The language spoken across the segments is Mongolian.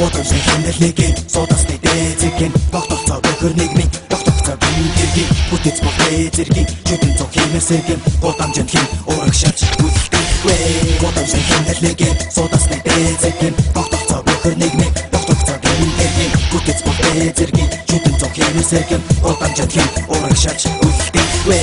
Бодомжны хэмнэлнэгийн суудасны дээзэгийн тогтолцоо бөхөр нийгмийн тогтолцоо гингийн бүтэц бүхэй зэргийн чөтөн цог хэмэсэгийн гудамжинд хин урагшаач үлдэх вэ. Бодомжны хэмнэлнэгийн суудасны дээзэгийн тогтолцоо бөхөр нийгмийн тогтолцоо гингийн бүтэц бүхэй зэргийн чөтөн цог хэмэсэгийн гудамжинд хин урагшаач үлдэх вэ.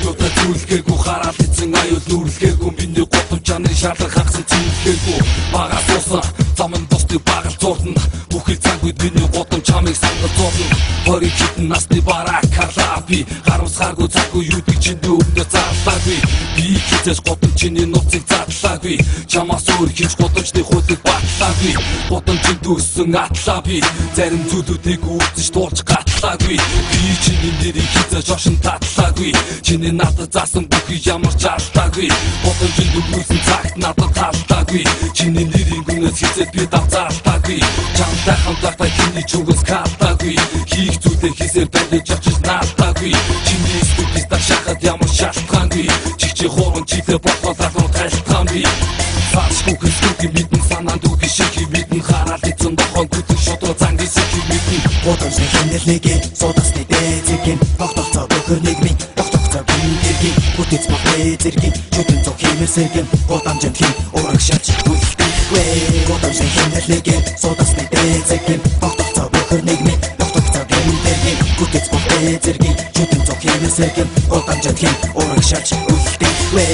Төдөө зүлгээгүй хараад эзэн аюул нүрлгээгүй миний гудамж чанарын шаардлага хагасан зүлгээгүй багаас туусан замын бусдыг багал зурдна бүхэл цаг үед миний гудамж чамыг сангал зурдна. Хориг хитэн насны бараа калапи харамсгааргүй цаггүй юудаг чиний өвнөө заалаагүй би хизээс гудамж чиний нууцыг задлаагүй чамаас өөр хинч гудамжны хуулийг батлаагүй гудамжинд өссөн атлаа би зарим зүйлүүдийг үүсэж туулж гатлаагүй би чиний нэрийг хизээс шошин татлаагүй чиний надад заасан бүхий ямар ч алдаагүй гудамжинд өгүүлсэн цагт надад таалтаагүй чиний нэрийн гүнээс хизээс би давзаалтаагүй чамтай хамтдаа чиний чугас калтаагүй хийх зүйлээ хийсээр бандаж очиж наалтаагүй чиний студиста шахаад ямар шалтгаангүй чихчи хоорон чилээ бодлоод алуун гайлтгаангүй фаршгүй хэсгүй мэдэн санаанд үгүй шиг мэдэн хараад эзэн дохон гүтэн шодроо зангийн шиг мэдэн. Бодомжны хэмнэлнэгийн суудасны дээзэгийн тогтолцоо бөхөр нийгмийн тогтолцоо гингийн бүтэц бүхэй зэргийн чөтөн цог хэмэсэгийн гудамжинд хин урагшаач үлдэх вэ. Бодомжны хэмнэлнэгийн суудасны дээзэгийн тогтолцоо бөхөр нийгмийн тогтолцоо гингийн бүтэц бүхэй зэргийн чөтөн цог хэмэсэгийн гудамжинд хин урагшаач үлдэх вэ.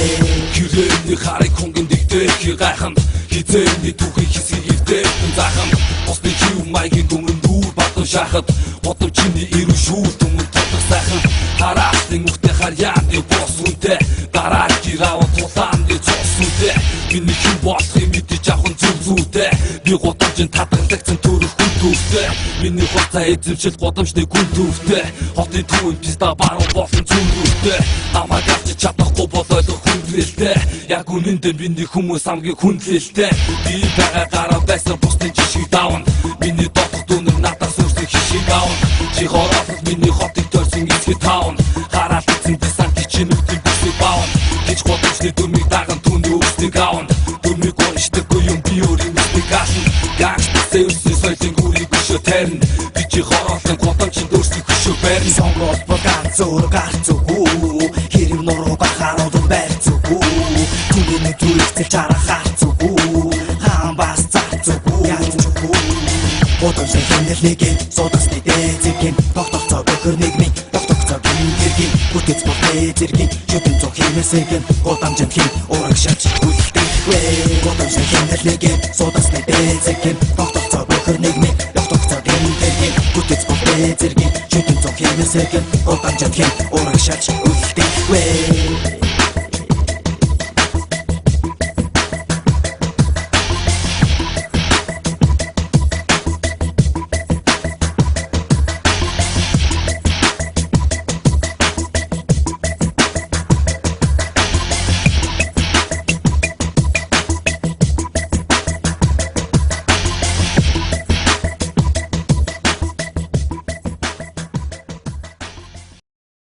Хэрээний харыг хөнгөн дэгдэх гайханд хизээний түүхий хэсгийг хөвдэх заахан босны жив маягийн дүмрэн дүүр батан шахад бодом чиний ирүү шүүл дүмэн тодох сайхан хараалтын үхтэй харьяаны бос үнтэй дараа гираван тулааны цус үнтэй миний хэн болохыг мэдэж авах зүг зүйтэй би гудамжинд татгалагдсан төрөх хүн төвтэй миний хуцаа эзэмшил гудамжны гүн төвтэй хотын түүнд писта баруун болсон зүрхтэй намайг авч чадахгүй болоод хүндрэлтэй яг үнэндээ миний хүмүүс хамгийн хүндлэлтэй би байгаа гараа байсан бусдын жишгийг давна миний дотох дүнэр надаас өөрсдөө хишиг авна чи хороод миний хотыг төрсөн эцэг таавна хараад эзэн десанти чи нүхтэн бисэг баавна гэж гудамжны дүрмийг даган түүний өөрсдийг авна дүрмийг уншдаггүй юм би өөрийн нүхтийг аасна гангстасээ өрсөн соёлын гүрийг өшөө тарина би чи хороолон гудамжинд өөрсдийг өшөө барина сонгоод багаан зөөр гарцгүй хэрэв нуруу бахарууд байцгүй түүний түрэгцэл чараа харцгүй хаан бас зарцгүй янзгүй. Бодомжны хэмнэлнэгийн суудасны дээзэгийн тогтолцоо бөхөр нийгмийн тогтолцоо гингийн бүтэц бүхэй зэргийн чөтөн цог хэмэсэгийн гудамжинд хин урагшаач үлдэх вэ. Бодомжны хэмнэлнэгийн суудасны дээзэгийн тогтолцоо бөхөр нийгмийн тогтолцоо гингийн бүтэц бүхэй зэргийн чөтөн цог хэмэсэгийн гудамжинд хин урагшаач үлдэх вэ.